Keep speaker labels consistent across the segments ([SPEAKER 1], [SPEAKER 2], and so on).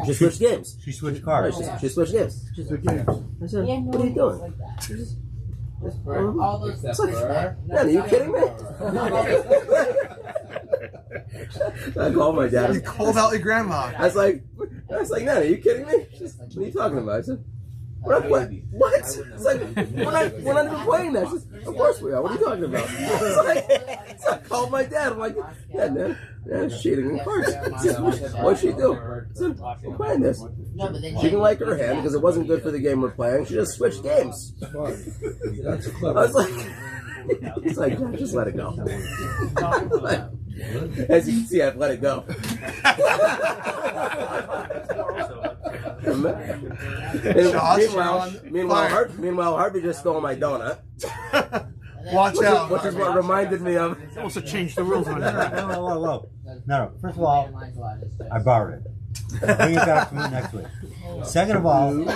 [SPEAKER 1] She switched games.
[SPEAKER 2] She switched cars.
[SPEAKER 1] She switched games.
[SPEAKER 2] She switched games.
[SPEAKER 1] I said, what are you doing? It's like, man, are you kidding me? I called my dad.
[SPEAKER 3] You called out your grandma.
[SPEAKER 1] I was like, Nana, are you kidding me? What are you talking about? I said, what? It's like, we're not even playing that. She said, of course we are. What are you talking about? So I called my dad. I'm like, yeah, Nana, she's cheating in cards. What'd she do? I said, we're playing this. She didn't like her hand because it wasn't good for the game we're playing. She just switched games. I was like, it's like, yeah, just let it go. As you can see, I've let it go. Meanwhile, Harvey just stole my donut.
[SPEAKER 3] Watch out.
[SPEAKER 1] Which is what reminded me of.
[SPEAKER 2] Also changed the rules on that. No. First of all, I borrowed it. I'll bring it back to me next week. Second of all, you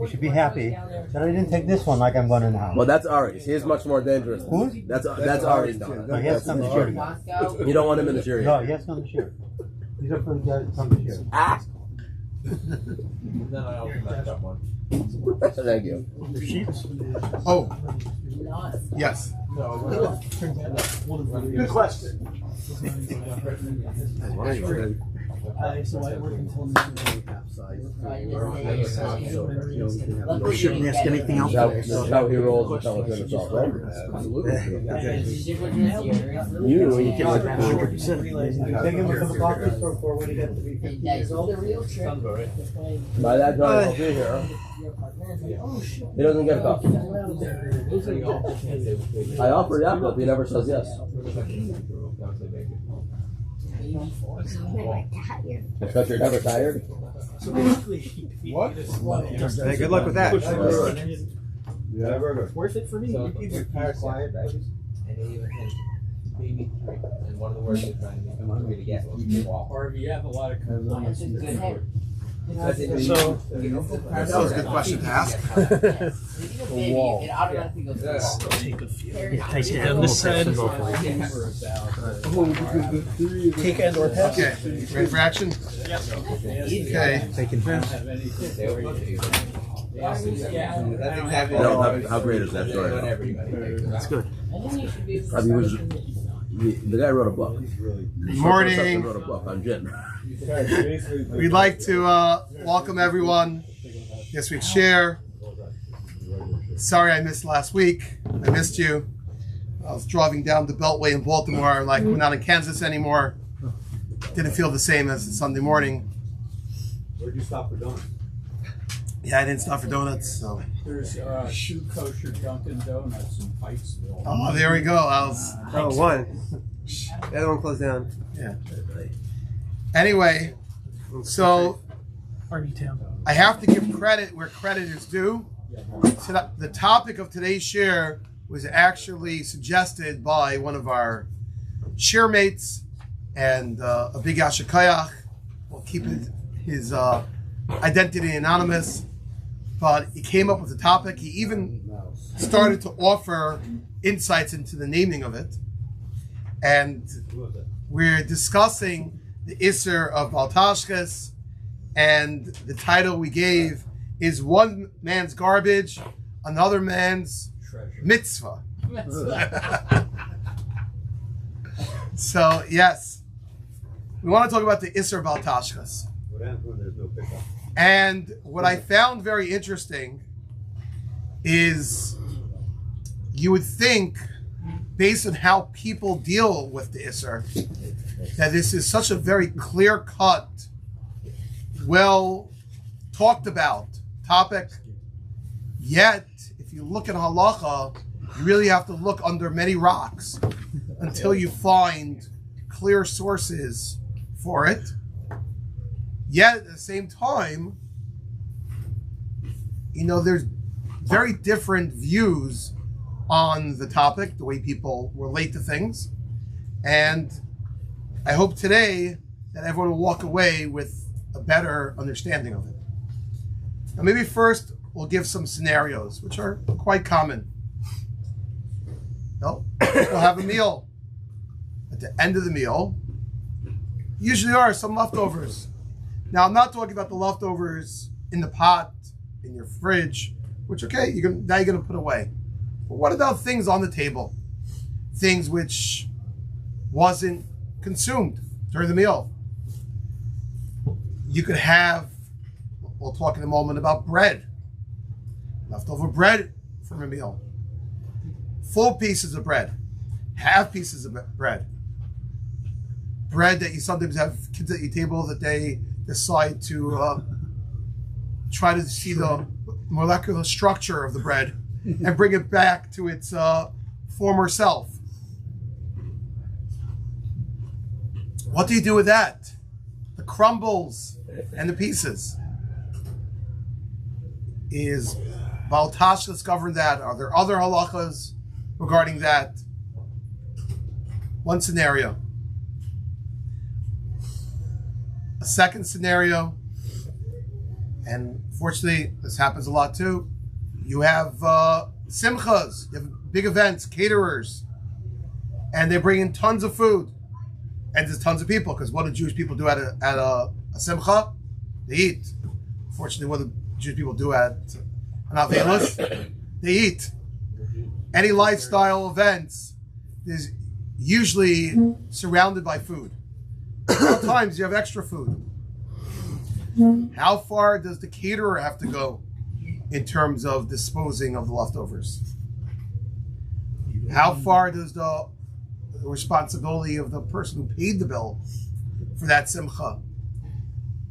[SPEAKER 2] should be happy that I didn't take this one like I'm going in the house.
[SPEAKER 1] Well, that's Ari's. He is much more dangerous.
[SPEAKER 2] Who's?
[SPEAKER 1] That's Ari's donut.
[SPEAKER 2] No, he has to come to share again.
[SPEAKER 1] You don't want him in the jury.
[SPEAKER 2] No, he has to come to share. He's up for the guy to come to share.
[SPEAKER 4] Then I opened back up one.
[SPEAKER 1] Thank you.
[SPEAKER 3] Oh. Yes. Good question.
[SPEAKER 5] So I work until
[SPEAKER 2] You shouldn't ask anything else.
[SPEAKER 1] That's how he rolls until it's in himself, right? Absolutely. You get like 100%.
[SPEAKER 5] Take him from the coffee store for when he got to be 50 years old.
[SPEAKER 1] By that time, I'll be here. He doesn't get coffee. I offered Yaakov, he never says yes. Because you're never tired?
[SPEAKER 3] What? Hey, good luck with that.
[SPEAKER 5] Yeah, worth it for me.
[SPEAKER 4] So it's quiet, right? And baby, and one of the words they're trying to make them hungry to get was walk.
[SPEAKER 6] Or you have a lot of complaints.
[SPEAKER 4] So
[SPEAKER 3] that was a good question to ask.
[SPEAKER 4] wall.
[SPEAKER 5] Take a few. On this side. Take end or pass.
[SPEAKER 3] Okay, ready for action? Okay.
[SPEAKER 1] How great is that story?
[SPEAKER 2] That's good.
[SPEAKER 1] I mean, the guy wrote a book.
[SPEAKER 3] Good morning.
[SPEAKER 1] Wrote a book on gin.
[SPEAKER 3] We'd like to welcome everyone this week's share. Sorry I missed last week. I missed you. I was driving down the Beltway in Baltimore, like we're not in Kansas anymore. Didn't feel the same as Sunday morning.
[SPEAKER 6] Where'd you stop for donuts?
[SPEAKER 3] Yeah, I didn't stop for donuts. So.
[SPEAKER 6] There's Shoe Kosher Dunkin' Donuts in Pikesville.
[SPEAKER 3] Oh, there we go.
[SPEAKER 7] One. The other one closed down.
[SPEAKER 3] Yeah. Anyway, so I have to give credit where credit is due. So the topic of today's share was actually suggested by one of our share mates and a big Ashikayach. We'll keep his identity anonymous, but he came up with the topic. He even started to offer insights into the naming of it. And we're discussing the Isser of Tashchis, and the title we gave is One Man's Garbage, Another Man's Mitzvah. So, yes, we want to talk about the Isser of Tashchis. And what I found very interesting is you would think, based on how people deal with the Isser, that this is such a very clear-cut, well talked about topic. Yet, if you look at halacha, you really have to look under many rocks until you find clear sources for it. Yet, at the same time, there's very different views on the topic, the way people relate to things. And I hope today that everyone will walk away with a better understanding of it. Now, maybe first we'll give some scenarios, which are quite common. We'll have a meal. At the end of the meal, usually are some leftovers. Now, I'm not talking about the leftovers in the pot, in your fridge, which, okay, now you're going to put away. But what about things on the table? Things which wasn't consumed during the meal. You could have, we'll talk in a moment about bread. Leftover bread from a meal. Full pieces of bread. Half pieces of bread. Bread that you sometimes have kids at your table that they decide to try to see the molecular structure of the bread and bring it back to its former self. What do you do with that? The crumbles and the pieces. Is Baal Tashchis govern that? Are there other halachas regarding that? One scenario. A second scenario, and fortunately this happens a lot too, you have simchas, you have big events, caterers, and they bring in tons of food. And there's tons of people, because what do Jewish people do at a simcha? They eat. Fortunately, what do Jewish people do at an avelus? They eat. Any lifestyle events is usually surrounded by food. Sometimes you have extra food. How far does the caterer have to go in terms of disposing of the leftovers? How far does the responsibility of the person who paid the bill for that simcha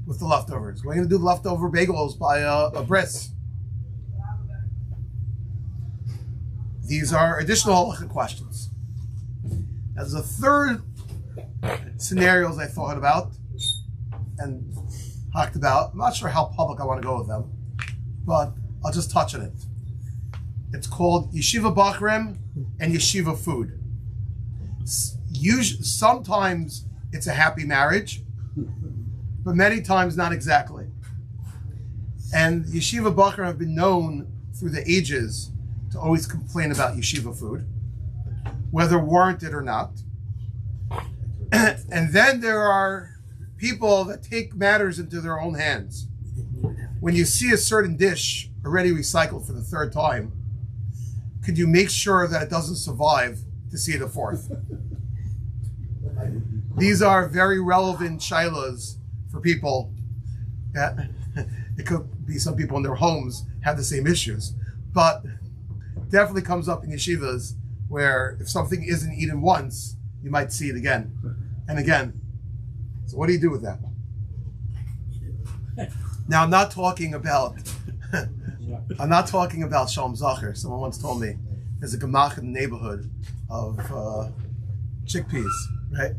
[SPEAKER 3] with the leftovers? We're going to do leftover bagels by a bris. These are additional halachic questions. As a third scenarios I thought about and talked about, I'm not sure how public I want to go with them, but I'll just touch on it. It's called yeshiva bachrim and yeshiva food. Sometimes it's a happy marriage, but many times not exactly. And yeshiva bachrim have been known through the ages to always complain about yeshiva food, whether warranted or not. And then there are people that take matters into their own hands. When you see a certain dish already recycled for the third time, could you make sure that it doesn't survive to see it a fourth? These are very relevant shilas for people. It could be some people in their homes have the same issues, but definitely comes up in yeshivas where if something isn't eaten once, you might see it again and again. So what do you do with that? Now I'm not talking about Shalom Zacher. Someone once told me there's a gemach in the neighborhood of chickpeas, right?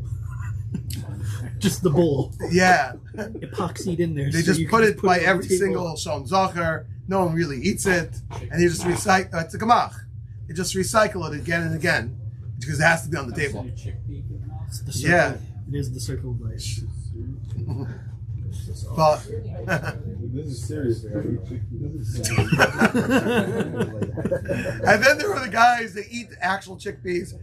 [SPEAKER 5] Just the bowl.
[SPEAKER 3] Yeah.
[SPEAKER 5] Epoxied in there.
[SPEAKER 3] They
[SPEAKER 5] so
[SPEAKER 3] just put it by
[SPEAKER 5] on
[SPEAKER 3] every
[SPEAKER 5] the table.
[SPEAKER 3] single Shalom Zacher. No one really eats it. And you just recycle. It's a gemach. You just recycle it again and again because it has to be on the table.
[SPEAKER 5] It's the circle.
[SPEAKER 3] Yeah.
[SPEAKER 5] It is the circle of life.
[SPEAKER 3] But
[SPEAKER 8] This is serious.
[SPEAKER 3] and then there are the guys that eat the actual chickpeas,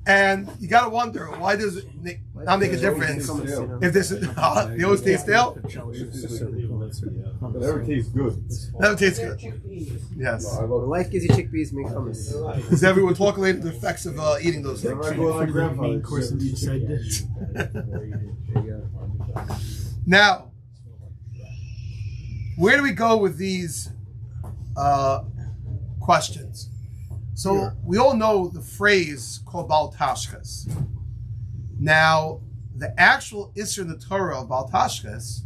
[SPEAKER 3] and you got to wonder, why does it not make a difference if this is they always taste stale?
[SPEAKER 8] Whatever tastes good.
[SPEAKER 3] Never tastes good. Yes.
[SPEAKER 7] When life gives you chickpeas, make hummus.
[SPEAKER 3] Does everyone talk later the effects of eating those things?
[SPEAKER 8] Whenever I go to my grandfather's,
[SPEAKER 5] Main course and the side dish.
[SPEAKER 3] Now, where do we go with these questions? So we all know the phrase called Baal Tashchis. Now, the actual Isser in the Torah of Baal Tashchis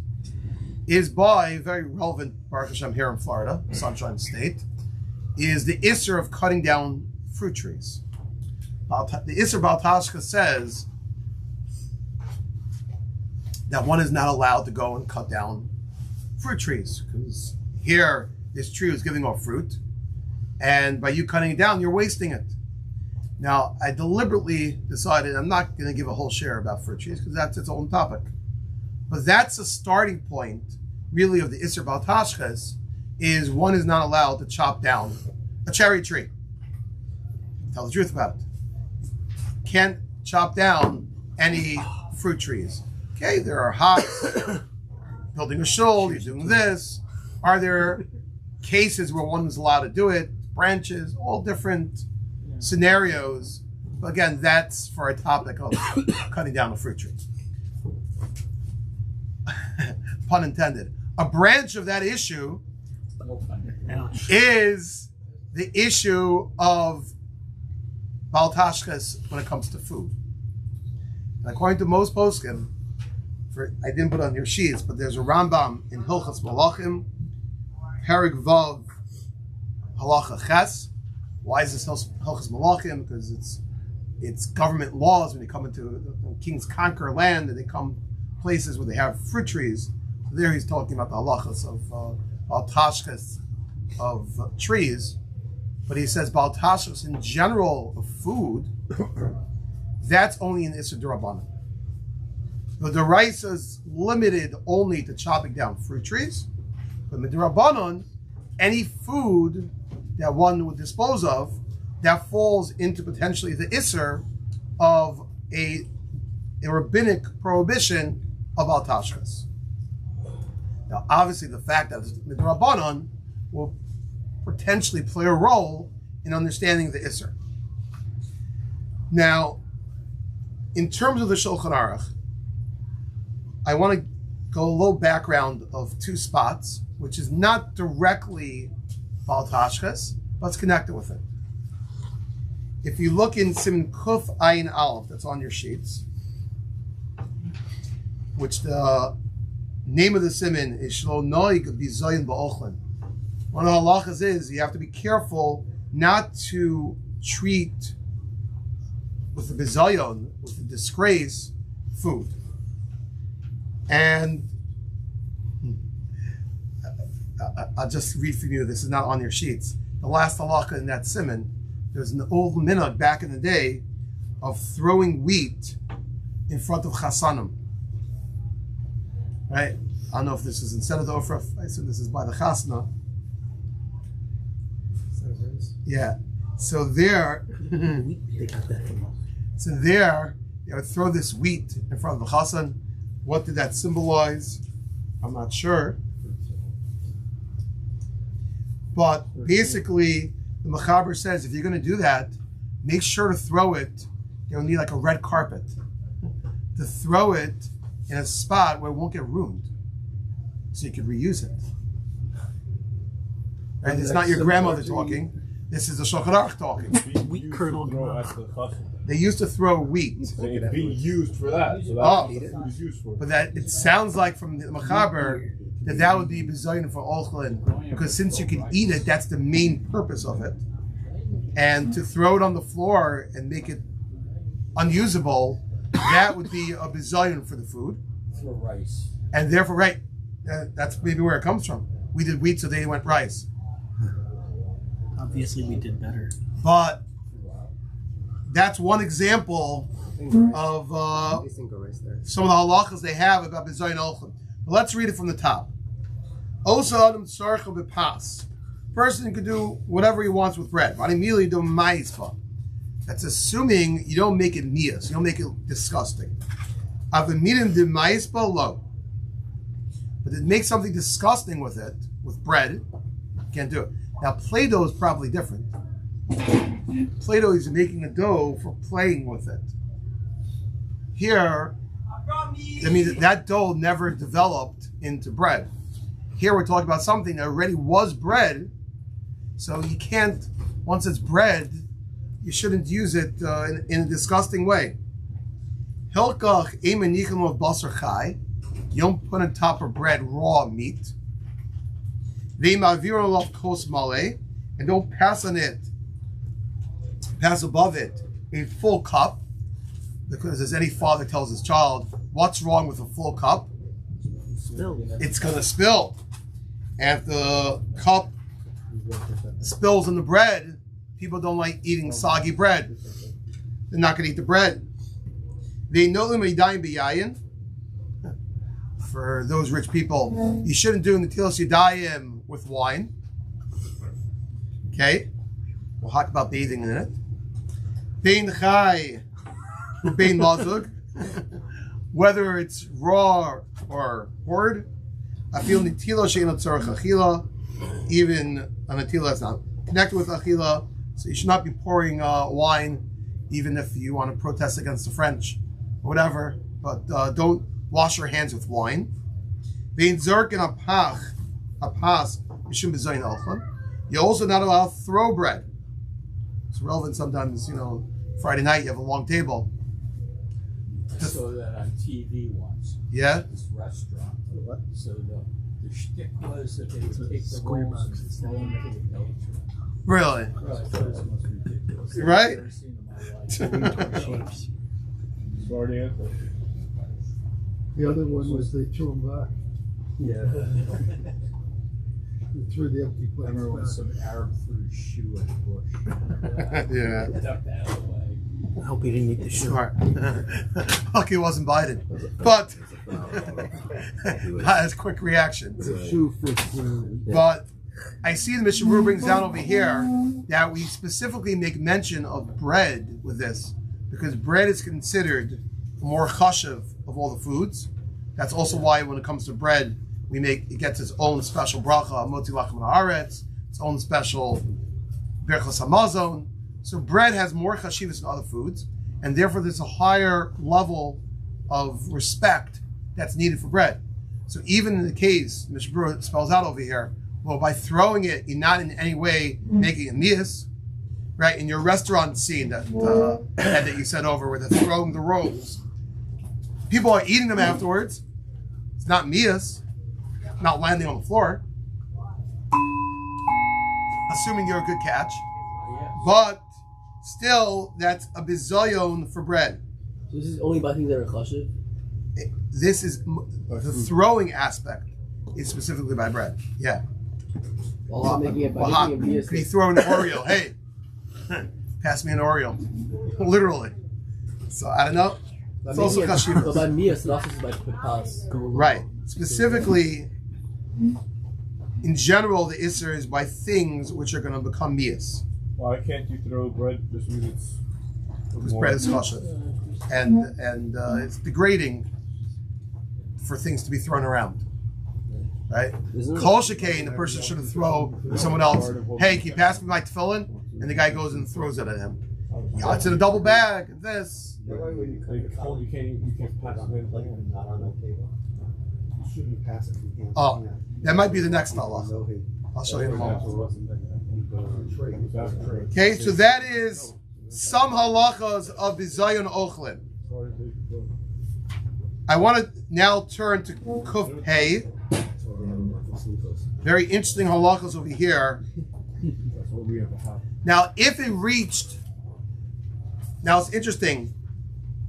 [SPEAKER 3] is by, very relevant, Baruch Hashem, here in Florida, Sunshine State, is the Isser of cutting down fruit trees. The Isser Baal Tashchis says that one is not allowed to go and cut down fruit trees, because here this tree was giving off fruit, and by you cutting it down, you're wasting it. Now, I deliberately decided I'm not going to give a whole share about fruit trees because that's its own topic. But that's a starting point, really, of the Isser Baal Tashchis, is one is not allowed to chop down a cherry tree. Tell the truth about it. Can't chop down any fruit trees. Okay, there are hops, building a shul, you're doing this. Are there cases where one is allowed to do it? Branches, all different scenarios. But again, that's for a topic of cutting down a fruit tree. Pun intended. A branch of that issue is the issue of Baal Tashchis when it comes to food. And according to most poskim, I didn't put it on your sheets, but there's a Rambam in Hilchas Malachim, Perik Vav, Halacha Ches. Why is this Hilchas Malachim? Because it's government laws when they come into when kings conquer land and they come places where they have fruit trees. So there he's talking about the halachas of Baal Tashchis of trees, but he says Baal Tashchis in general of food. That's only in Issur D'Rabbanan. The D'Oraisa is limited only to chopping down fruit trees, but in D'Rabbanan, any food that one would dispose of that falls into potentially the Issur of a rabbinic prohibition of Baal Tashchis. Now, obviously, the fact that the D'Rabbanan will potentially play a role in understanding the Issur. Now, in terms of the Shulchan Aruch, I want to go a little background of two spots, which is not directly Baal Tashchis, but it's connected with it. If you look in Siman Kuf Ayin Aleph, that's on your sheets, which the name of the siman is Shlo Noig Bizayin Ba'ochlin. One of the halachas is you have to be careful not to treat with the bizayon, with the disgrace, food. And I'll just read for you, this is not on your sheets. The last halacha in that siman, there's an old minhag back in the day of throwing wheat in front of chasanim. Right? I don't know if this is instead of the ofra, I assume this is by the chasna. Yeah. So there, they would throw this wheat in front of the chasan. What did that symbolize? I'm not sure. But basically, the Mechaber says if you're going to do that, make sure to throw it. You'll need like a red carpet to throw it in a spot where it won't get ruined, so you can reuse it. And it's not your grandmother talking. This is the Shulchan Aruch talking.
[SPEAKER 5] Wheat kernel.
[SPEAKER 3] They used to throw wheat.
[SPEAKER 8] It's being used for that. So that's what it was used for.
[SPEAKER 3] But that it sounds like from the Mechaber that would be bizayin for Ochlin, because since you can eat it, that's the main purpose of it. And to throw it on the floor and make it unusable, that would be a bizayin for the food.
[SPEAKER 4] For rice.
[SPEAKER 3] And therefore, right, that's maybe where it comes from. We did wheat, so they went rice.
[SPEAKER 5] Obviously, we did better.
[SPEAKER 3] But that's one example of some of the halachas they have about bizayin ochlin. Let's read it from the top. Osa adam tzarcha b'pas. Person can do whatever he wants with bread. That's assuming you don't make it nias, you don't make it disgusting. Avamidim de maispa lo. But to make something disgusting with it, with bread, you can't do it. Now Play-Doh is probably different. Play-Doh is making a dough for playing with it. Here, I mean, that dough never developed into bread. Here we're talking about something that already was bread, so you can't, once it's bread, you shouldn't use it in a disgusting way. Hilkach emenichim of basar chai. You don't put on top of bread raw meat. Ve'mavir alof kos maleh, and don't pass above it a full cup, because as any father tells his child, what's wrong with a full cup? It's going to spill. And if the cup spills on the bread, people don't like eating soggy bread. They're not going to eat the bread. They know them b'yayin. For those rich people, you shouldn't do netilas yadayim with wine. Okay? We'll talk about bathing in a minute. Bein chai, bein mazug. Whether it's raw or poured, I feel Nitila Sheina Tzorach Achila, even a Nitila that's not connected with Achila. So you should not be pouring wine, even if you want to protest against the French or whatever. But don't wash your hands with wine. You're also not allowed to throw bread. It's relevant sometimes, Friday night you have a long table.
[SPEAKER 6] I saw that on TV once.
[SPEAKER 3] Yeah?
[SPEAKER 6] This restaurant. So the shtick was that they would take the rolls and throw them into the culture.
[SPEAKER 3] Really?
[SPEAKER 6] I thought it was the most ridiculous.
[SPEAKER 3] You're right?
[SPEAKER 6] I've ever seen in my life.
[SPEAKER 8] Smart answer.
[SPEAKER 9] The other one was they threw them back.
[SPEAKER 1] Yeah.
[SPEAKER 9] They threw the empty
[SPEAKER 6] I
[SPEAKER 9] plates
[SPEAKER 6] remember when
[SPEAKER 9] back.
[SPEAKER 6] some Arab threw a shoe at a bush.
[SPEAKER 3] Yeah.
[SPEAKER 6] Ducked out of the way.
[SPEAKER 5] I hope he didn't eat the shoe.
[SPEAKER 3] Smart. Lucky it wasn't Biden. But that's quick reaction.
[SPEAKER 9] The shoe fits.
[SPEAKER 3] But I see the Mishnah Berurah brings down over here that we specifically make mention of bread with this because bread is considered more chashav of all the foods. That's also why when it comes to bread, it gets its own special bracha, motzi lachem haaretz, its own special berachas hamazon. So bread has more chashivas than other foods, and therefore there's a higher level of respect that's needed for bread. So even in the case, Mishnah Berurah spells out over here, well, by throwing it, you're not in any way making a mias, right? In your restaurant scene that you said over where they're throwing the rolls, people are eating them afterwards. It's not mias, not landing on the floor. Assuming you're a good catch. But still, that's a bizayon for bread.
[SPEAKER 1] So this is only about things that are chashiv?
[SPEAKER 3] This is the throwing aspect is specifically by bread. Yeah.
[SPEAKER 1] Well, making it by
[SPEAKER 3] Well,
[SPEAKER 1] making it
[SPEAKER 3] could you throw an Oreo? Hey, pass me an Oreo. Literally. So I don't know. It's also
[SPEAKER 1] But
[SPEAKER 3] kashivas.
[SPEAKER 1] by mias, it also is by pass.
[SPEAKER 3] Right. Specifically, in general, the isser is by things which are going to become mias.
[SPEAKER 8] Why can't you throw bread just because it's
[SPEAKER 3] Because bread is kosher. And it's degrading for things to be thrown around. Right? Kol shekain, the person shouldn't throw to someone else, hey, can you pass me my tefillin? And the guy goes and throws it at him. Yeah, it's in a double bag. This.
[SPEAKER 8] you can't pass it in.
[SPEAKER 2] Not on that table. You shouldn't pass it.
[SPEAKER 3] Oh, that might be the next Allah. I'll show you in a moment. Okay, so that is some halachas of bizayon ochlin. I want to now turn to Kuf Pei. Very interesting halachas over here.
[SPEAKER 8] That's what we have to have.
[SPEAKER 3] Now, if it reached, now it's interesting.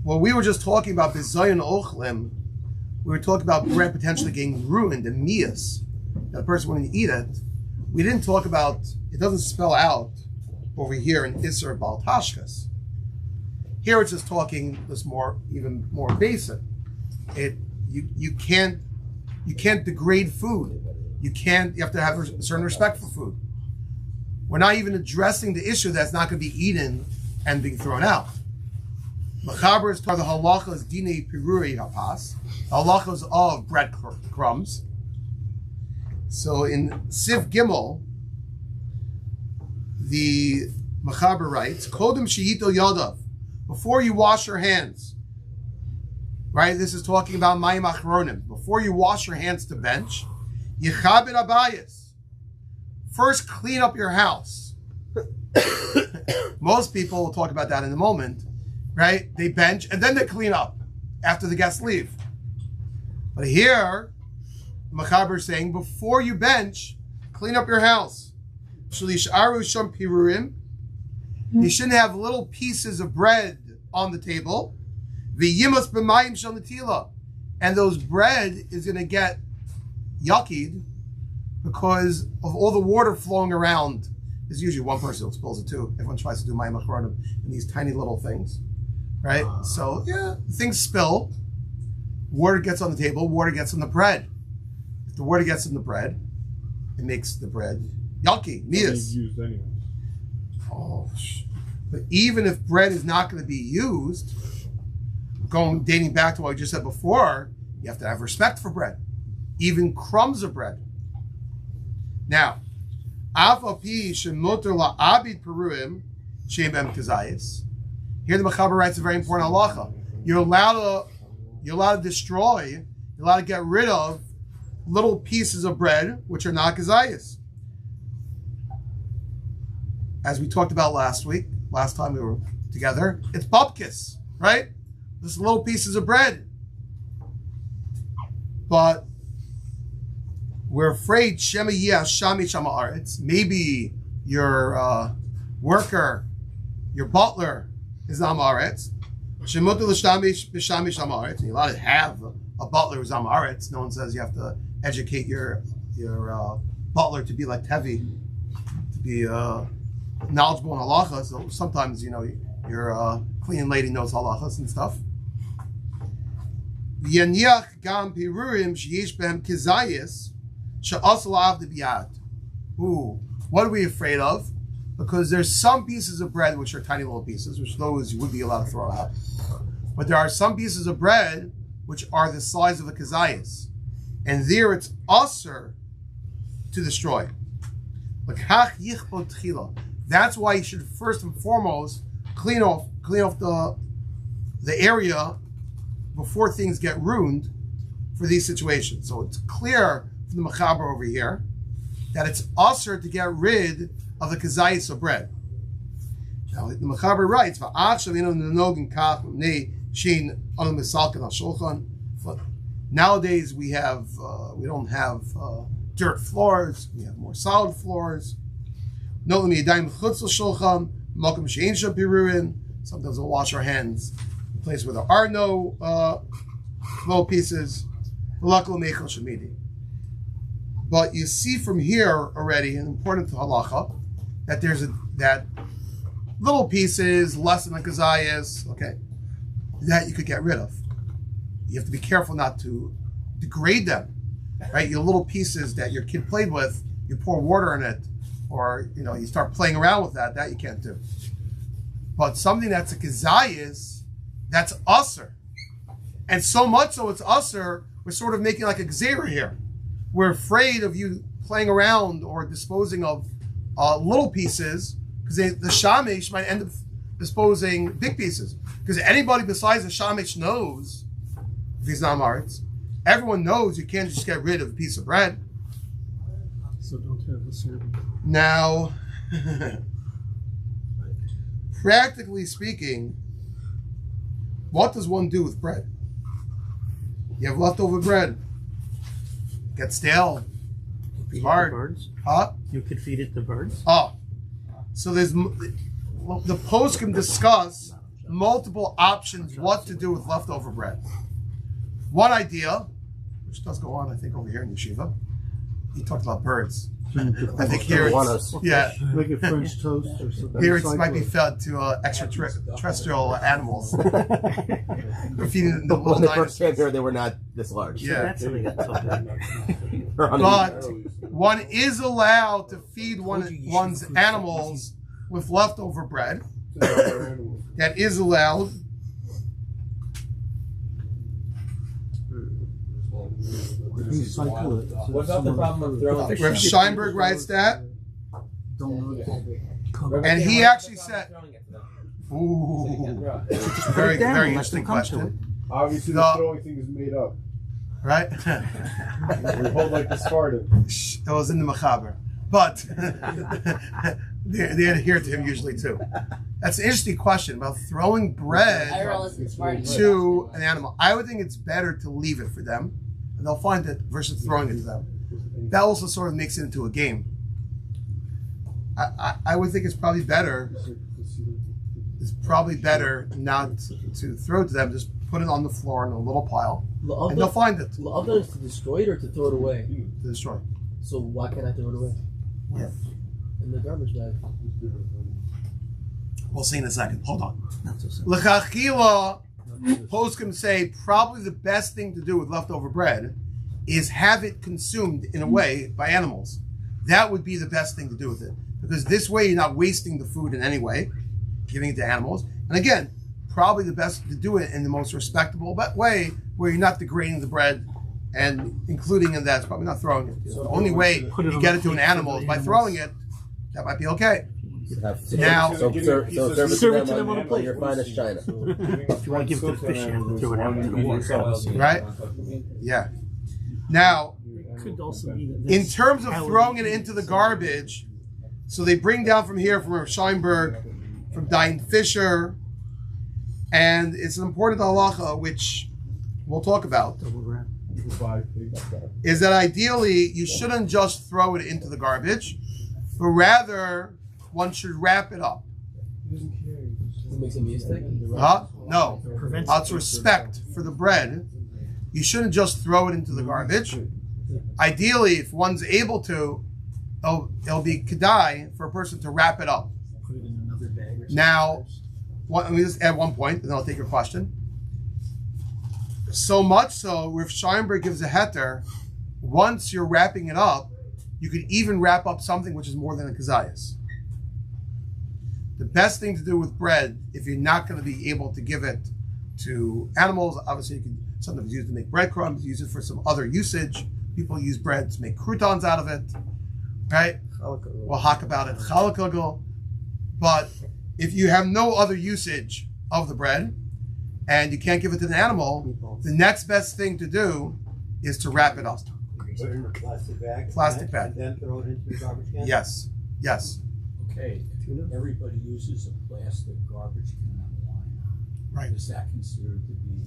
[SPEAKER 3] When we were just talking about bizayon ochlim, we were talking about bread potentially getting ruined and mias. That the person wouldn't eat it. We didn't talk about, it doesn't spell out over here in Isser Bal Tashchis. Here it's just talking this even more basic. You can't degrade food. You have to have a certain respect for food. We're not even addressing the issue that's not going to be eaten and being thrown out. Machaber is taught the halachas dinei piruri hapas, the halachas of bread crumbs. So in Siv Gimel, the Machaber writes, Kodem she'ito yadav, before you wash your hands, right? This is talking about mayim achronim. Before you wash your hands to bench, yichabed abayis. First, clean up your house. Most people will talk about that in a moment, right? They bench and then they clean up after the guests leave. But here, Machaber is saying, before you bench, clean up your house. You shouldn't have little pieces of bread on the table. And those bread is going to get yuckied because of all the water flowing around. There's usually one person who spills it too. Everyone tries to do mayim achronim in these tiny little things, right? So yeah, things spill. Water gets on the table. Water gets on the bread. If the water gets in the bread, it makes the bread yucky, mias.
[SPEAKER 8] Used anyway.
[SPEAKER 3] Oh, but even if bread is not going to be used, dating back to what I just said before, you have to have respect for bread. even crumbs of bread. Now, Afapi shemuter la'abid peruim she'em b'hem kazayis. Here the Mechaber writes a very important halacha. You're allowed to destroy, you're allowed to get rid of little pieces of bread which are not kazayis. As we talked about last time we were together, it's bupkis, right? Just little pieces of bread. But we're afraid shema yeh shami shama aretz. Maybe your worker, your butler is am aretz. Shemuter l'shtamish b'shami shama aretz. You're allowed to have a butler who's am aretz. No one says you have to educate your butler to be like Tevi, to be knowledgeable in halacha. So sometimes your cleaning lady knows halachas and stuff. Yaniach gam pirurim sheyesh behem kizayis she'asal avdi biyad. Ooh, what are we afraid of? Because there's some pieces of bread which are tiny little pieces, which those you would be allowed to throw out. But there are some pieces of bread which are the size of a kizayis, and there it's usher to destroy. That's why you should first and foremost clean off the area before things get ruined for these situations. So it's clear from the Mechaber over here that it's usher to get rid of the kazayis of bread. Now the Mechaber writes, nowadays we don't have dirt floors, we have more solid floors. Sometimes we'll wash our hands in place where there are no little pieces. But you see from here already, and important to halacha, that that little pieces, less than a kazayas, okay, that you could get rid of. You have to be careful not to degrade them, right? Your little pieces that your kid played with, you pour water in it, or you start playing around with that you can't do. But something that's a kazayas, that's usher. And so much so it's usher, we're sort of making like a gzeira here. We're afraid of you playing around or disposing of little pieces, because the shamish might end up disposing big pieces. Because anybody besides the shamish knows, if he's not maritz, everyone knows you can't just get rid of a piece of bread.
[SPEAKER 9] So don't have the servant.
[SPEAKER 3] Now, practically speaking, what does one do with bread? You have leftover bread. Gets stale.
[SPEAKER 5] Feed
[SPEAKER 3] Hard.
[SPEAKER 5] it to birds.
[SPEAKER 3] Huh?
[SPEAKER 5] You could feed it to birds.
[SPEAKER 3] Oh. So the post can discuss multiple options what to do with leftover bread. One idea, which does go on, I think, over here in Yeshiva, he talked about birds. I think here it's,
[SPEAKER 9] Make it French toast or something.
[SPEAKER 3] here it might be fed to extraterrestrial animals. We're feeding the
[SPEAKER 1] When
[SPEAKER 3] little
[SPEAKER 1] they first came
[SPEAKER 3] dinosaurs.
[SPEAKER 1] here, they were not this large.
[SPEAKER 3] Yeah.
[SPEAKER 5] That's how they got so big.
[SPEAKER 3] But one is allowed to feed one's animals with leftover bread. That is allowed.
[SPEAKER 9] Recycle it.
[SPEAKER 4] What about the problem of throwing
[SPEAKER 3] Rav Steinberg writes that,
[SPEAKER 9] Don't know.
[SPEAKER 3] and he actually said,
[SPEAKER 4] Throwing it to them.
[SPEAKER 3] "Ooh,
[SPEAKER 5] Just put
[SPEAKER 3] very
[SPEAKER 5] it down,
[SPEAKER 3] very
[SPEAKER 5] let
[SPEAKER 3] interesting
[SPEAKER 5] them come to
[SPEAKER 3] question,
[SPEAKER 8] Obviously,
[SPEAKER 3] No.
[SPEAKER 8] the throwing thing is made up.
[SPEAKER 3] right?"
[SPEAKER 8] We hold like the Spartan.
[SPEAKER 3] That was in the Mechaber, but they adhere to him usually too. That's an interesting question about throwing bread to an animal. I would think it's better to leave it for them, and they'll find it versus throwing it to them. That also sort of makes it into a game. I would think it's probably better. It's probably better not to throw it to them. Just put it on the floor in a little pile, and they'll find it
[SPEAKER 10] La'avda is to destroy it or to throw it away?
[SPEAKER 3] to destroy.
[SPEAKER 10] So why can't I throw it away?
[SPEAKER 3] Yeah.
[SPEAKER 10] In the garbage bag.
[SPEAKER 3] We'll see in a second. Hold on.
[SPEAKER 5] Not so simple.
[SPEAKER 3] L'chachila, poskim say probably the best thing to do with leftover bread is have it consumed in a way by animals. That would be the best thing to do with it, because this way you're not wasting the food in any way, giving it to animals. And again, probably the best to do it in the most respectable way, where you're not degrading the bread and including in that is probably not throwing it. The only way you get it to an animal is by throwing it. That might be okay. Now,
[SPEAKER 1] serve it to them on a plate. Your finest china.
[SPEAKER 5] If you want to give it to the fish, you have to throw it out into the water.
[SPEAKER 3] Right? Yeah. Now,
[SPEAKER 5] It could also be that
[SPEAKER 3] in
[SPEAKER 5] this
[SPEAKER 3] terms of
[SPEAKER 5] how
[SPEAKER 3] throwing
[SPEAKER 5] it
[SPEAKER 3] it into the garbage, so they bring down from here, from Rav Scheinberg, from Diane Fisher, and it's an important halacha, which we'll talk about, is that ideally you shouldn't just throw it into the garbage, but rather one should wrap it up.
[SPEAKER 10] Does it make some mistake?
[SPEAKER 3] Huh? No.
[SPEAKER 5] prevents
[SPEAKER 3] Out of respect for the bread, you shouldn't just throw it into the garbage. Ideally, if one's able to, it'll be kedai for a person to wrap it up.
[SPEAKER 5] Put it in another bag or something.
[SPEAKER 3] Now, let me just add one point, and then I'll take your question. So much so, if Scheinberg gives a heter, once you're wrapping it up, you could even wrap up something which is more than a kazayas. The best thing to do with bread, if you're not going to be able to give it to animals, obviously you can sometimes use it to make breadcrumbs, use it for some other usage. People use bread to make croutons out of it, right? We'll talk about it, chalakogel. But if you have no other usage of the bread and you can't give it to the animal, the next best thing to do is to wrap it up.
[SPEAKER 2] Put it in a plastic bag.
[SPEAKER 3] Plastic bag.
[SPEAKER 2] And then throw it into the garbage can?
[SPEAKER 3] Yes, yes.
[SPEAKER 6] Okay, everybody uses a plastic garbage can on wine.
[SPEAKER 3] Right.
[SPEAKER 6] Is that considered to be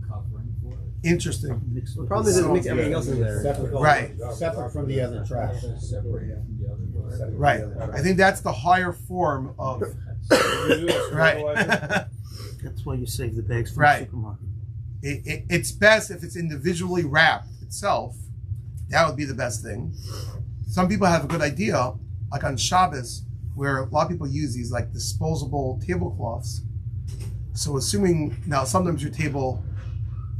[SPEAKER 6] a covering for it?
[SPEAKER 3] Interesting.
[SPEAKER 10] The problem is it mix everything else in there.
[SPEAKER 3] Right.
[SPEAKER 2] Separate from the other trash.
[SPEAKER 6] Separated from the other garbage?
[SPEAKER 3] Right. I think that's the higher form of. Right.
[SPEAKER 5] That's why you save the bags from
[SPEAKER 3] Right.
[SPEAKER 5] the supermarket.
[SPEAKER 3] It's best if it's individually wrapped itself. That would be the best thing. Some people have a good idea, like on Shabbos, where a lot of people use these like disposable tablecloths. So assuming now sometimes your table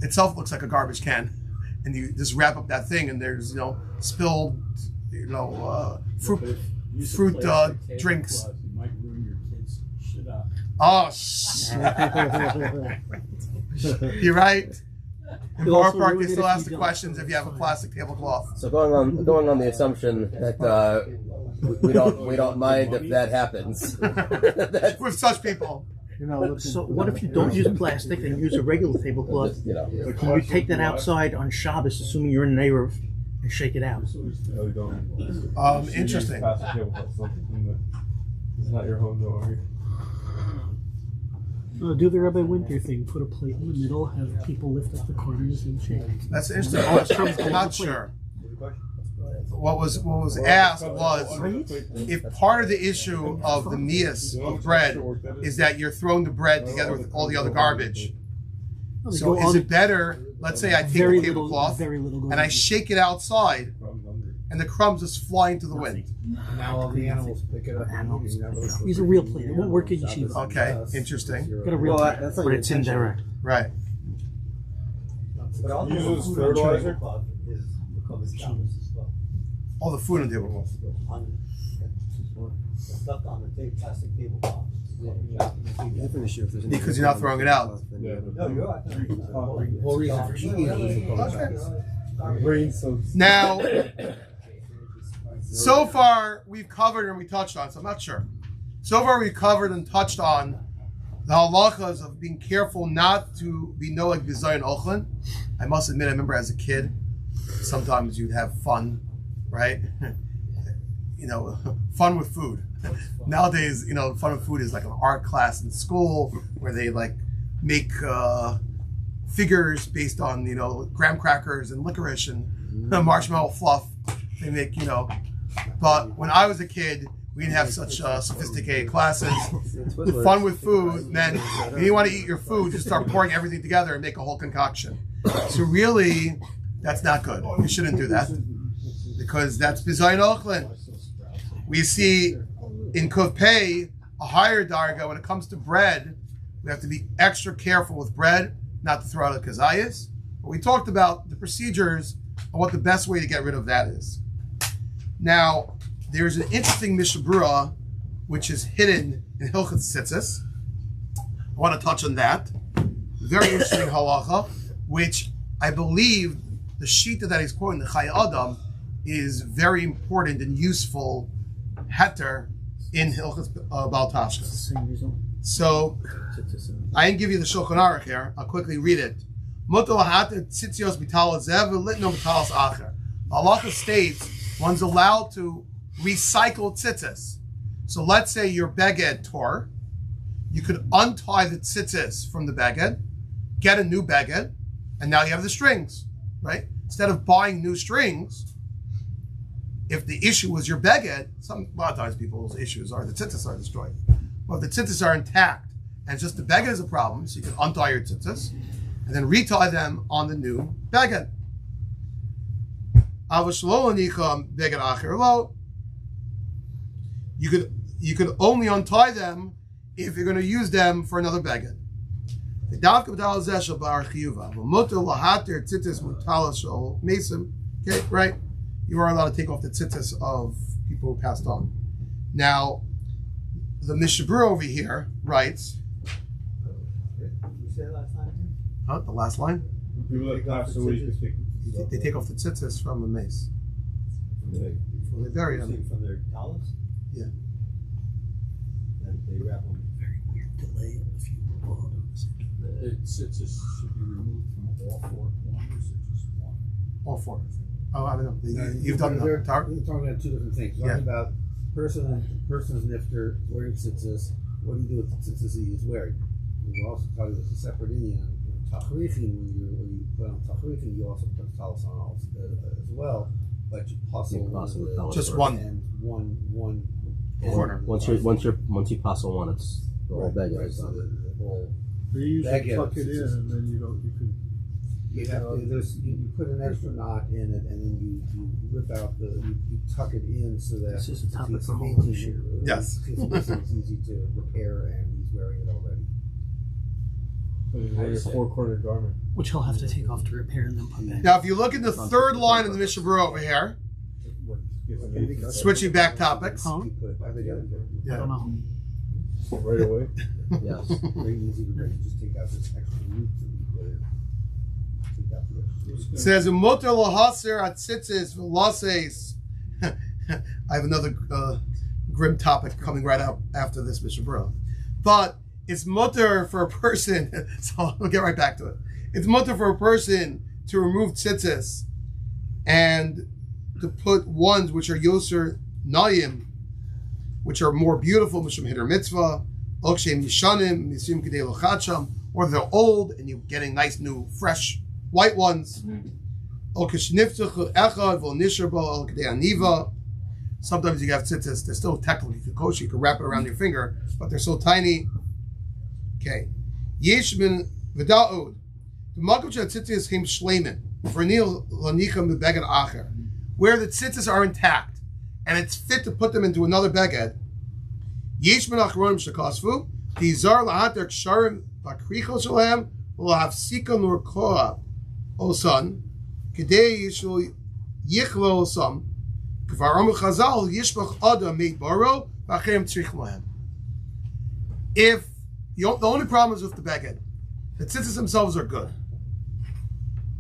[SPEAKER 3] itself looks like a garbage can, and you just wrap up that thing, and there's spilled fruit drinks.
[SPEAKER 6] You might ruin your kids' shit up.
[SPEAKER 3] Oh, you're right. In Bar
[SPEAKER 10] also
[SPEAKER 3] Park,
[SPEAKER 10] ruin
[SPEAKER 3] they
[SPEAKER 10] it
[SPEAKER 3] still
[SPEAKER 10] if
[SPEAKER 3] ask
[SPEAKER 10] you
[SPEAKER 3] the
[SPEAKER 10] don't.
[SPEAKER 3] questions if you have a plastic tablecloth.
[SPEAKER 1] So going on the assumption that we don't mind if that happens.
[SPEAKER 3] With such people.
[SPEAKER 5] So what if you don't use plastic and use a regular tablecloth? Can you take that outside on Shabbos, assuming you're in the neighborhood, and shake it out?
[SPEAKER 3] Interesting.
[SPEAKER 8] It's not your home, don't worry.
[SPEAKER 5] Do the Rabbi Winter thing. Put a plate in the middle, have people lift up the corners and shake.
[SPEAKER 3] That's interesting. I'm not sure. What was asked was if part of the issue of the mias of bread is that you're throwing the bread together with all the other garbage. So is it better, let's say I take the tablecloth and I shake it outside and the crumbs just fly into the wind?
[SPEAKER 4] Now all the animals pick it up.
[SPEAKER 5] Use a real plate. It won't work in yeshiva.
[SPEAKER 3] Okay, interesting.
[SPEAKER 5] Got a real plate,
[SPEAKER 7] that's not
[SPEAKER 5] but
[SPEAKER 7] your
[SPEAKER 5] it's
[SPEAKER 7] intention.
[SPEAKER 5] indirect.
[SPEAKER 3] Right.
[SPEAKER 2] But all the
[SPEAKER 8] Use
[SPEAKER 2] food
[SPEAKER 8] this
[SPEAKER 2] on
[SPEAKER 8] fertilizer?
[SPEAKER 2] tablecloth is because it's Shabbos as well.
[SPEAKER 3] All the food on the tablecloth.
[SPEAKER 2] Stuff on the plastic tablecloth.
[SPEAKER 7] Different issue if there's any-
[SPEAKER 3] Because you're not throwing it out.
[SPEAKER 2] No, you're right.
[SPEAKER 10] The whole reason for eating it is public
[SPEAKER 8] Brain so
[SPEAKER 3] Now, so far we've covered and we touched on, so I'm not sure. So far we've covered and touched on the halachas of being careful not to be like bizayin ochlin. I must admit, I remember as a kid, sometimes you'd have fun, right? Fun with food. Nowadays, fun with food is like an art class in school where they make figures based on graham crackers and licorice and marshmallow fluff. They make But when I was a kid, we didn't have such sophisticated classes. The fun with food meant if you want to eat your food, just start pouring everything together and make a whole concoction. So really, that's not good. You shouldn't do that because that's bizayin ochlin. We see in Kuf Pei a higher darga when it comes to bread. We have to be extra careful with bread, not to throw out a kazayas. But we talked about the procedures and what the best way to get rid of that is. Now, there's an interesting mishabura which is hidden in Hilchot Tzitzis. I want to touch on that. Very interesting halacha, which I believe the shita that he's quoting, the Chai Adam, is very important and useful heter in Hilchos Baal Tashchis. So, I didn't give you the Shulchan Aruch here. I'll quickly read it. Allah states one's allowed to recycle tzitzis. So let's say your beged tore. You could untie the tzitzis from the beged, get a new beged, and now you have the strings, right? Instead of buying new strings, if the issue was your beged, a lot of times people's issues are the tzitzis are destroyed. Well, if the tzitzis are intact and it's just the beged is a problem, so you can untie your tzitzis and then retie them on the new beged. You could only untie them if you're going to use them for another beged. Okay, right? You are allowed to take off the tzitzis of people who passed on. Now, the Mishabur over here writes.
[SPEAKER 2] You said last line?
[SPEAKER 3] Huh? The last line?
[SPEAKER 8] People that pass away,
[SPEAKER 3] They take off the tzitzis from the mace. Before they bury them.
[SPEAKER 2] From their talus?
[SPEAKER 3] Yeah.
[SPEAKER 2] Then they wrap them.
[SPEAKER 5] Very weird delay of a few photos.
[SPEAKER 6] The tzitzis should be removed from all four corners or just one?
[SPEAKER 3] All four. Oh, I don't know. You've done
[SPEAKER 10] We're
[SPEAKER 3] the
[SPEAKER 10] talking about two different things. We're talking about person's nifter wearing tzitzis. What do you do with the tzitzis he is wearing? We're also talking about a separate Indian. Tachrichin, when you put on tachrichin, you also put talis on as well. But you possible
[SPEAKER 3] just one
[SPEAKER 10] and one
[SPEAKER 3] corner.
[SPEAKER 1] Once you passel one, it's the whole bag.
[SPEAKER 10] Right, so the whole
[SPEAKER 9] They usually
[SPEAKER 10] Baguette.
[SPEAKER 9] tuck it in, and then you could.
[SPEAKER 10] you have to, you put an extra knot in it, and then you rip out you tuck it in so that
[SPEAKER 5] This is a topic
[SPEAKER 10] it's
[SPEAKER 5] for home
[SPEAKER 10] easy-
[SPEAKER 5] this year.
[SPEAKER 3] Yes.
[SPEAKER 10] it's easy to repair, and he's wearing it already.
[SPEAKER 8] a four-cornered garment.
[SPEAKER 5] Which he'll have to take off to repair and then put back.
[SPEAKER 3] Now, if you look at the third line of the Mishabur over here, switching back topics.
[SPEAKER 5] Huh?
[SPEAKER 10] You put it back together.
[SPEAKER 5] I don't know.
[SPEAKER 8] Right away.
[SPEAKER 1] Yes.
[SPEAKER 10] Very easy to just take out this extra root that you put in. Take out the extra.
[SPEAKER 3] It says, "Mutar lahaser atzitzis v'lases." I have another grim topic coming right out after this, Mishabur. But it's mutar for a person, so I'll get right back to it. It's mutar for a person to remove tzitzis and to put ones which are yoser nayim, which are more beautiful, mishum hider mitzvah, okshem yishanim, misim kidei lochacham, or they're old and you're getting nice new fresh white ones. Okeshniftuch echad vol nisher bo el kidei aniva. Sometimes you have tzitzis, they're still technically kosher, you can wrap it around your finger, but they're so tiny. Okay. Yesh min v'da'ud. The makom shel tzitzis came shleimin. V'nil lanicham b'beged acher. Where the tzitzis are intact, and it's fit to put them into another beged. Yesh min achronim shekasvu. Tizar lahater ksharim b'krichos shalem v'lahafsika nur koa osan. Kedei yishul yichlo osam. Kvaram chazal yishbach adam made baro v'achem tzrich lahem. If the only problem is with the beged, the tzitzis themselves are good.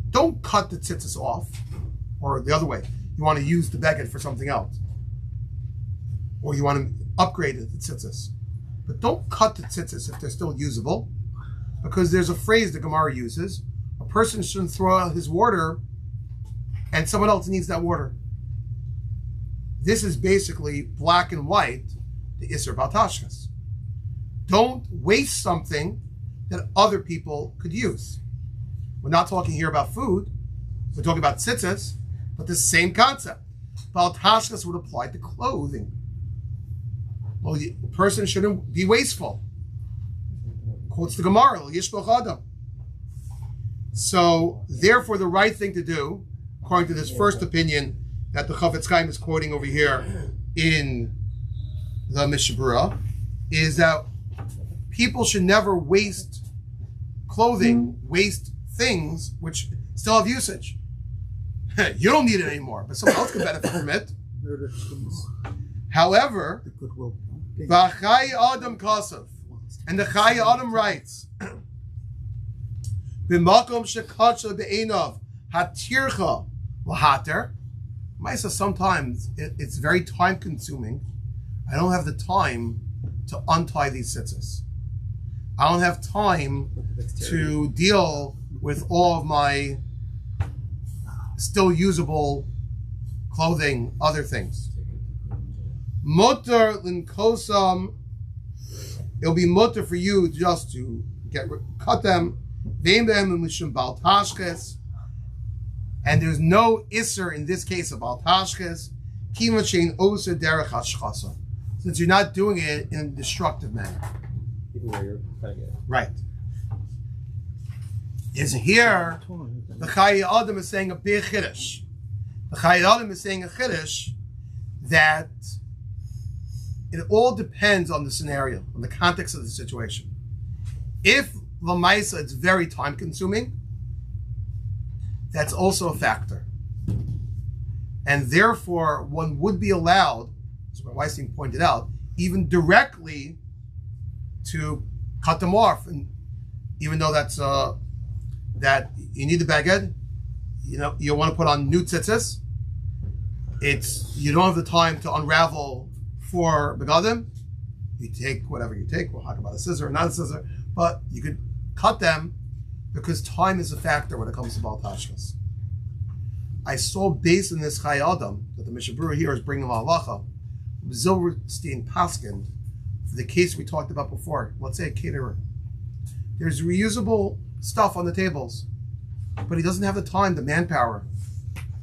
[SPEAKER 3] Don't cut the tzitzis off, or the other way. You want to use the beged for something else, or you want to upgrade the tzitzis, but don't cut the tzitzis if they're still usable, because there's a phrase the Gemara uses: a person shouldn't throw out his water, and someone else needs that water. This is basically black and white, the Isser Bal Tashchis. Don't waste something that other people could use. We're not talking here about food. We're talking about tzitzis, but the same concept. Bal Tashchis would apply to clothing. Well, the person shouldn't be wasteful. Quotes the Gemara, Yishbach Adam. So, therefore, the right thing to do, according to this first opinion that the Chafetz Chaim is quoting over here in the Mishabura, is that people should never waste clothing, waste things which still have usage. You don't need it anymore, but someone else can benefit from it. However, V'achai Adam Kasav, and the Chai Adam writes, B'makom shekacha be'enav hatircha lahater. Maisa, sometimes it's very time consuming. I don't have the time to untie these tzitzis. I don't have time to deal with all of my still usable clothing, other things. Mutter linkosam. It'll be mutter for you just to cut them. And there's no isser in this case of al tashchis. Since you're not doing it in a destructive manner. Right. Is here the Chai Adam is saying a big chiddush. The Chai Adam is saying a chiddush that it all depends on the scenario, on the context of the situation. If Lamaisa it's very time consuming, that's also a factor. And therefore one would be allowed, as my Weissing pointed out, even directly to cut them off. And even though that's that you need the baguette, you want to put on new tzitzis. You don't have the time to unravel 4 begadim. You take whatever you take. We'll talk about a scissor or not a scissor, but you could cut them because time is a factor when it comes to Baal Tashchis. I saw based on this Chai Adam that the Mishabura here is bringing halacha. Zilberstein Paskin, for the case we talked about before, let's say a caterer. There's reusable stuff on the tables, but he doesn't have the time, the manpower.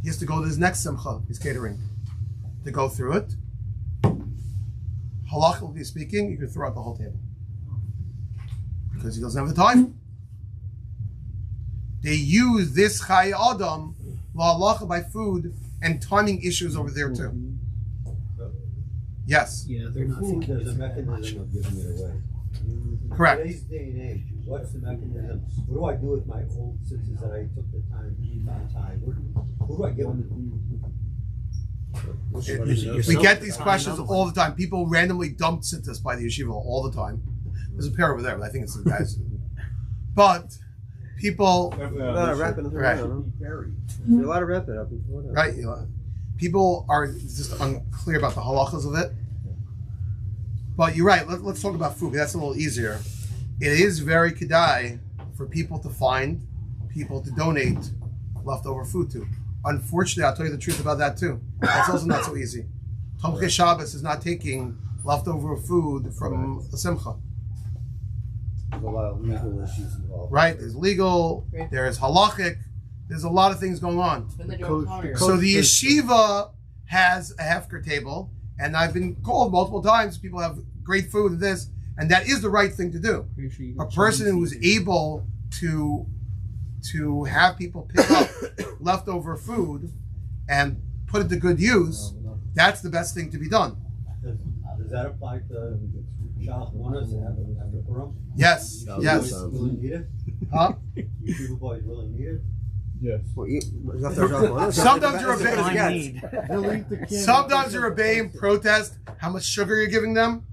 [SPEAKER 3] He has to go to his next simcha, he's catering, to go through it. Halachically speaking, you could throw out the whole table because he doesn't have the time. They use this Chai Adam la halacha by food and timing issues over there too. Yes.
[SPEAKER 6] Yeah, they're not
[SPEAKER 2] Food,
[SPEAKER 6] thinking
[SPEAKER 2] there's a
[SPEAKER 6] it's
[SPEAKER 2] mechanism of giving it away.
[SPEAKER 3] Correct.
[SPEAKER 2] In today's day and age, what's the mechanism? What do I do with my old tzitzis that I took the time to untie? Who do I give them to?
[SPEAKER 3] We get these questions all the time. People randomly dump tzitzis by the yeshiva all the time. There's a pair over there, but I think it's the guys. But people,
[SPEAKER 7] wrap it
[SPEAKER 3] right?
[SPEAKER 7] You're allowed to wrap it up.
[SPEAKER 3] Right. People are just unclear about the halachas of it. But you're right. Let's talk about food. That's a little easier. It is very kedai for people to donate leftover food to. Unfortunately, I'll tell you the truth about that too. That's also not so easy. Tomchei Shabbos is not taking leftover food from a simcha.
[SPEAKER 10] There's a lot of legal issues involved.
[SPEAKER 3] Right? There's legal, there's halachic, there's a lot of things going on. So the yeshiva has a hefker table, and I've been called multiple times, people have great food and this, and that is the right thing to do. A person who's able to have people pick up leftover food and put it to good use, that's the best thing to be done.
[SPEAKER 2] Does that apply to Shalach Monas after Purim?
[SPEAKER 3] Yes, yes.
[SPEAKER 2] Really need it?
[SPEAKER 3] Huh?
[SPEAKER 2] You people boys really need it?
[SPEAKER 8] Yes.
[SPEAKER 3] Sometimes you're obeying protest how much sugar you're giving them,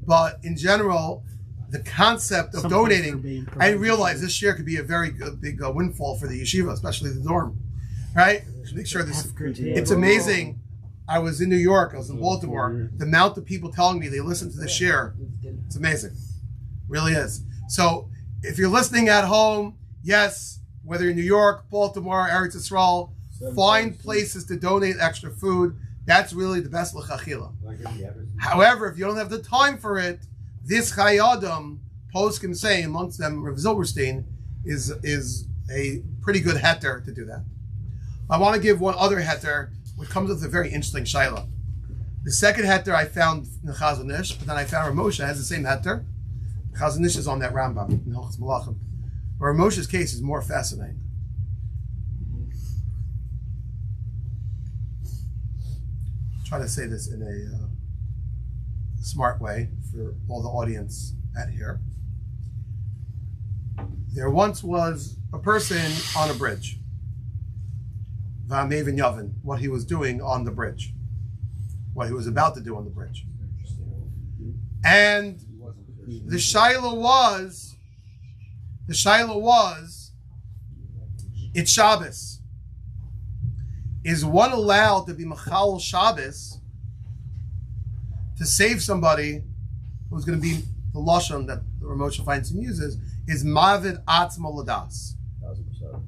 [SPEAKER 3] but in general, the concept of donating, I realize this year could be a very big windfall for the yeshiva, especially the dorm, right? Make sure this. It's amazing. I was in New York. I was in Baltimore. The amount of people telling me they listen to this share, it's amazing. Really is. So if you're listening at home, yes, whether in New York, Baltimore, Eretz Yisrael, find places to donate extra food. That's really the best l'chachila. However, if you don't have the time for it, this Chai Adam, poskim say, amongst them, Rav Zilberstein, is a pretty good heter to do that. I want to give one other heter, which comes with a very interesting shaila. The second heter I found in the Chazon Ish, but then I found Rav Moshe has the same heter. Chazon Ish is on that Rambam in Hilchos Malachim. But Rav Moshe's case is more fascinating. Try to say this in a smart way for all the audience at here. There once was a person on a bridge. V'amevin Yavin, what he was doing on the bridge. What he was about to do on the bridge. And the shaila was, it's Shabbos. is one allowed to be Machal Shabbos to save somebody who's going to be the Lashon that the Ramosha Feinstein uses is Mavid Atzmo Ladas.
[SPEAKER 1] 1,000%.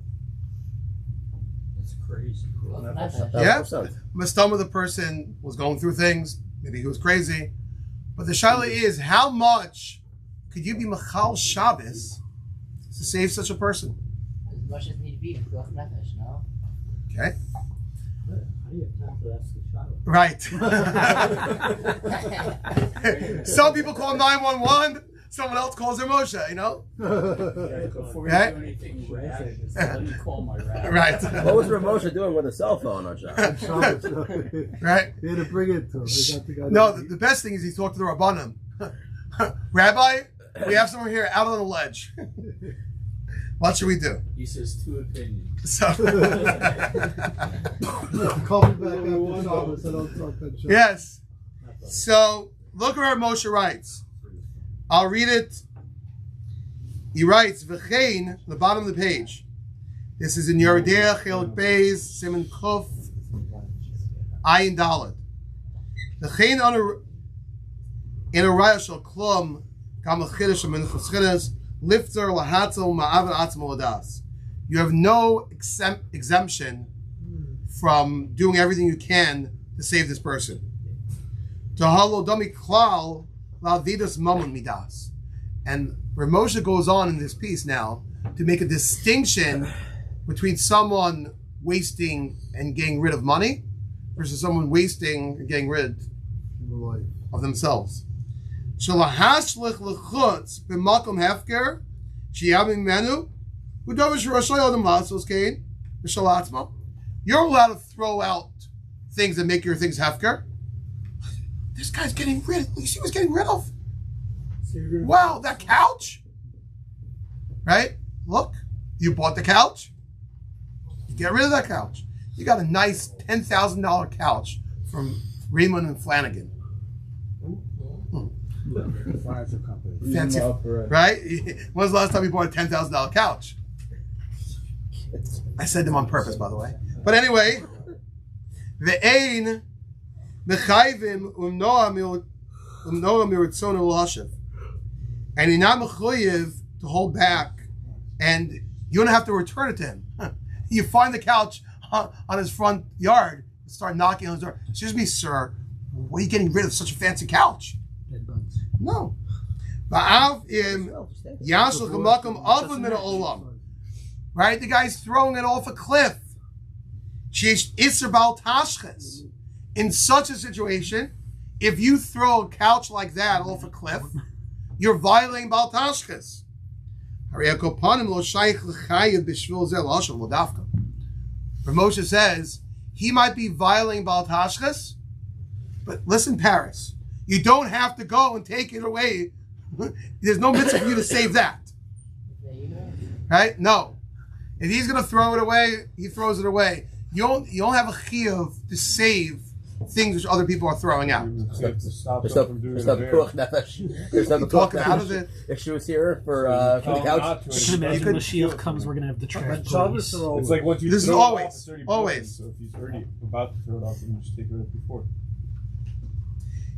[SPEAKER 6] That's crazy.
[SPEAKER 3] Yeah? Mastama, the person was going through things, maybe he was crazy. But the shaila is, how much could you be Machal Shabbos to save such a person?
[SPEAKER 11] As much as need be, no?
[SPEAKER 3] Okay.
[SPEAKER 6] How do you have time for that child?
[SPEAKER 3] Right. Some people call 911, someone else calls their Moshe, you know?
[SPEAKER 6] Before you
[SPEAKER 3] Okay.
[SPEAKER 6] do anything rash, let me call my rabbi.
[SPEAKER 3] Right.
[SPEAKER 1] What was Ramosha doing with a cell phone on Shabbos?
[SPEAKER 3] Right?
[SPEAKER 9] They had to bring it to him. They got the guy
[SPEAKER 3] No, the best thing is he talked to the Rabbanim. Rabbi, we have someone here out on the ledge. What should we do?
[SPEAKER 6] He says two opinions.
[SPEAKER 3] So,
[SPEAKER 9] Call me back after Shabbos. I don't talk that shit.
[SPEAKER 3] yes. So, look where Moshe writes. I'll read it. He writes, V'chein, the bottom of the page. This is in Yeridea, Chelik Beis, Simon Kuf, Ayin Dalet. V'chein in a raya shel klum, kam l'chidesh ha'minchas chidesh, lifter lahatzel ma'avid atzmo ladas. You have no exemption from doing everything you can to save this person. Tahalo dami klal la'vidas mammon midas. And Ramosha goes on in this piece now to make a distinction between someone wasting and getting rid of money versus someone wasting and getting rid of themselves. Shalahashlich lechutz b'makom hefker sheyamim menu u'dovish roshay adam lasos kain b'shalatzma. You're allowed to throw out things that make your things hefker. This guy's getting rid of. You see, what's getting rid of. Wow, that couch, right? Look, you bought the couch. You get rid of that couch. You got a nice $10,000 couch from Raymond and Flanagan.
[SPEAKER 10] Furniture company.
[SPEAKER 3] Fancy, right? When was the last time you bought a $10,000 couch? I said them on purpose, by the way. But anyway, ve'ein mechayvim umnoa miritzon l'hashiv. And you're not mechuyev to hold back, and you don't have to return it to him. You find the couch on his front yard, start knocking on his door. Excuse me, sir, why are you getting rid of such a fancy couch? No. Right? The guy's throwing it off a cliff. Tashchis. In such a situation, if you throw a couch like that off a cliff, you're violating Baal Tashchis. Ramosha says he might be violating Baal Tashchis, but listen, Paris, you don't have to go and take it away. There's no mitzvah for you to save that. Right? No. If he's going to throw it away, he throws it away. You don't have a chiyuv to save things which other people are throwing out.
[SPEAKER 1] There's no talking out of it. If she was here for the couch,
[SPEAKER 5] I can imagine when Mashiach comes, we're gonna have the trash police.
[SPEAKER 8] It's like once you
[SPEAKER 3] This is
[SPEAKER 8] throw
[SPEAKER 3] always,
[SPEAKER 8] it off, it's already
[SPEAKER 3] always.
[SPEAKER 8] broken. So if he's already about to throw it off, then you just take it out before.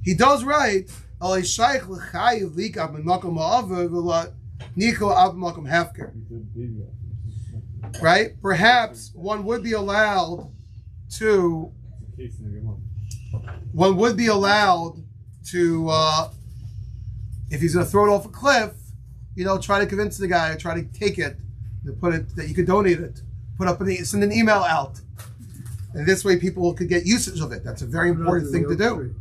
[SPEAKER 3] He does right. Right? Perhaps one would be allowed to. One would be allowed to, if he's going to throw it off a cliff, try to convince the guy, try to take it, to put it that you could donate it, send an email out, and this way people could get usage of it. That's a very important thing to do.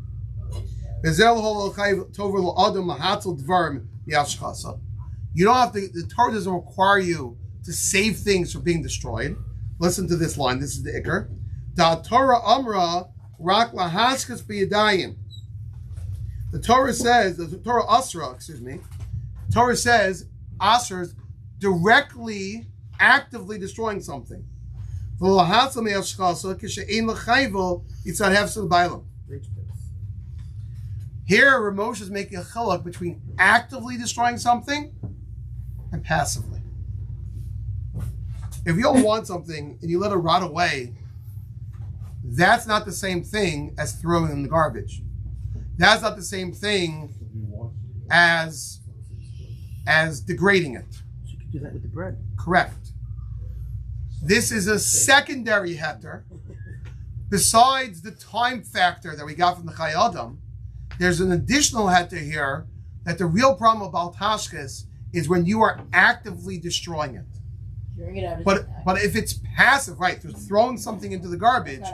[SPEAKER 3] You don't have to. The Torah doesn't require you to save things from being destroyed. Listen to this line. This is the Iker. Da Torah Amra Rak Lahaskas B'Yadayim. The Torah says, the Torah Asra, Torah says Asra is directly, actively destroying something. Here, Ramosha is making a chiluk between actively destroying something and passively. If you don't want something and you let it rot away, That's not the same thing as throwing in the garbage. That's not the same thing as degrading it.
[SPEAKER 5] So you could do that with the bread.
[SPEAKER 3] Correct. This is a secondary heter. Besides the time factor that we got from the Chai Adam, there's an additional heter here that the real problem about Tashchis is when you are actively destroying it. But if it's passive, right? So throwing something into the garbage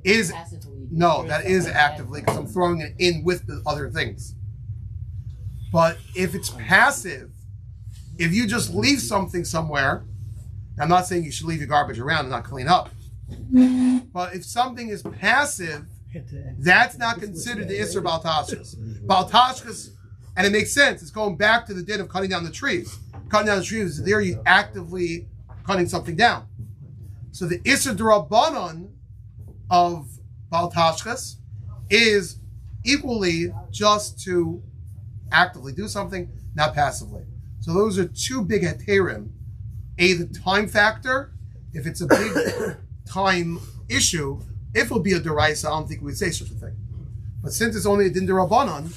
[SPEAKER 3] is that is actively because I'm throwing it in with the other things. But if it's passive, if you just leave something somewhere, I'm not saying you should leave your garbage around and not clean up. But if something is passive, that's not considered the Isser Bal Tashchis. Bal Tashchis, and it makes sense. It's going back to the din of cutting down the trees. Cutting down the trees, there you actively cutting something down. So the Isser D'Rabbanan of Bal Tashchis is equally just to actively do something, not passively. So those are two big heterim. The time factor, if it's a big time issue, if it would be a deraisa, I don't think we'd say such a thing. But since it's only a din D'Rabbanan,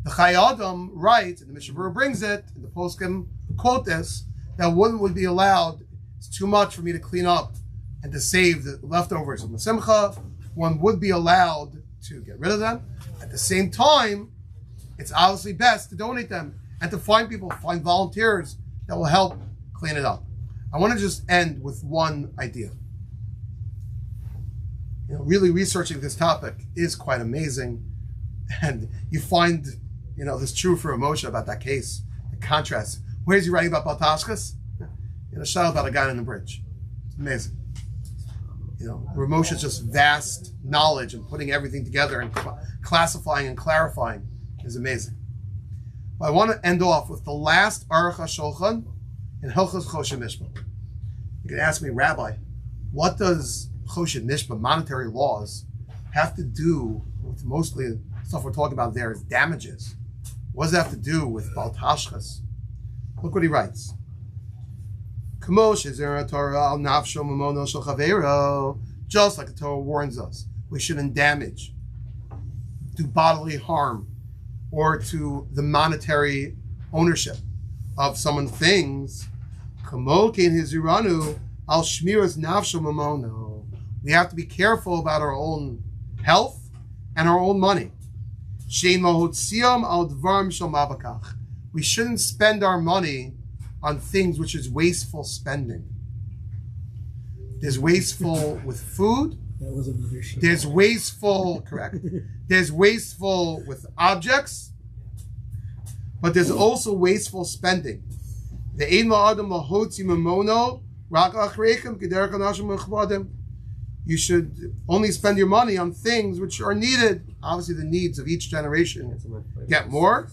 [SPEAKER 3] the Chai Adam writes, and the Mishnah Berurah brings it, and the poskim quote this, that one would be allowed, it's too much for me to clean up and to save the leftovers of the simcha, one would be allowed to get rid of them. At the same time, it's obviously best to donate them and to find volunteers that will help clean it up. I want to just end with one idea. Really researching this topic is quite amazing. And you find, this true for Moshe about that case, the contrast. Where is he writing about Bal Tashchis? A shot about a guy on the bridge. It's amazing. Where Moshe's just vast knowledge and putting everything together and classifying and clarifying is amazing. But I want to end off with the last Aruch HaShulchan in Hilchos Choshen Mishpah. You can ask me, Rabbi, what does Choshen Mishpah, monetary laws, have to do with mostly stuff we're talking about there is damages? What does that have to do with Bal Tashchis? Look what he writes. Just like the Torah warns us, we shouldn't damage, do bodily harm, or to the monetary ownership of someone's things. We have to be careful about our own health and our own money. We shouldn't spend our money on things which is wasteful spending. There's wasteful with food. There's wasteful, correct. There's wasteful with objects, but there's also wasteful spending. You should only spend your money on things which are needed. Obviously, the needs of each generation get more,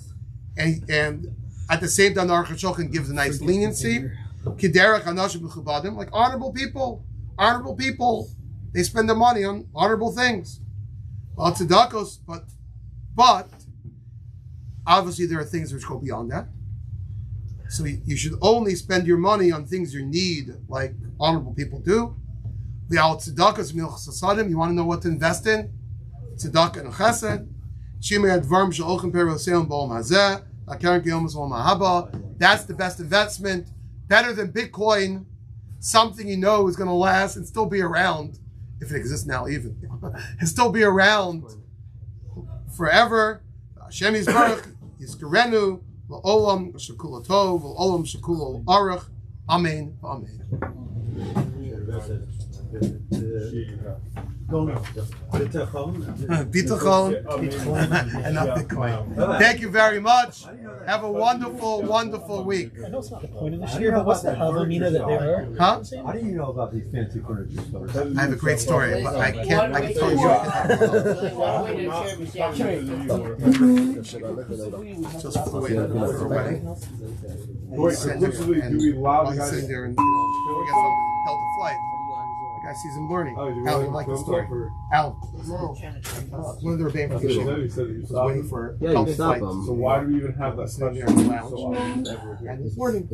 [SPEAKER 3] and at the same time, the Aruch HaShulchan gives a nice leniency. Like honorable people, they spend their money on honorable things. But obviously there are things which go beyond that. So you should only spend your money on things you need, like honorable people do. You want to know what to invest in? Tzedakah and chesed. That's the best investment. Better than Bitcoin, something you know is going to last and still be around, if it exists now even, and still be around forever. Hashem Yisbarach, Yizkarenu, L'olam, Shekula Tov, L'olam, Shekula Aruch. Amen. Amen. Bitachon and not Bitcoin. Thank you very much. Have a wonderful, wonderful week.
[SPEAKER 5] I know it's not the point of the shir, but what's the Havamina that they were?
[SPEAKER 3] Huh?
[SPEAKER 2] How do you know about these fancy furniture stores?
[SPEAKER 3] I have a great story, but I can tell you. Just flew in for a wedding. He's sitting there and while he's sitting there and we get some Delta flight. I sees him learning. Al, you like the story? Al, one of the Rebbeim was waiting for Delta flight.
[SPEAKER 8] So why do we even have that?
[SPEAKER 3] Sitting there in the lounge, and he's learning.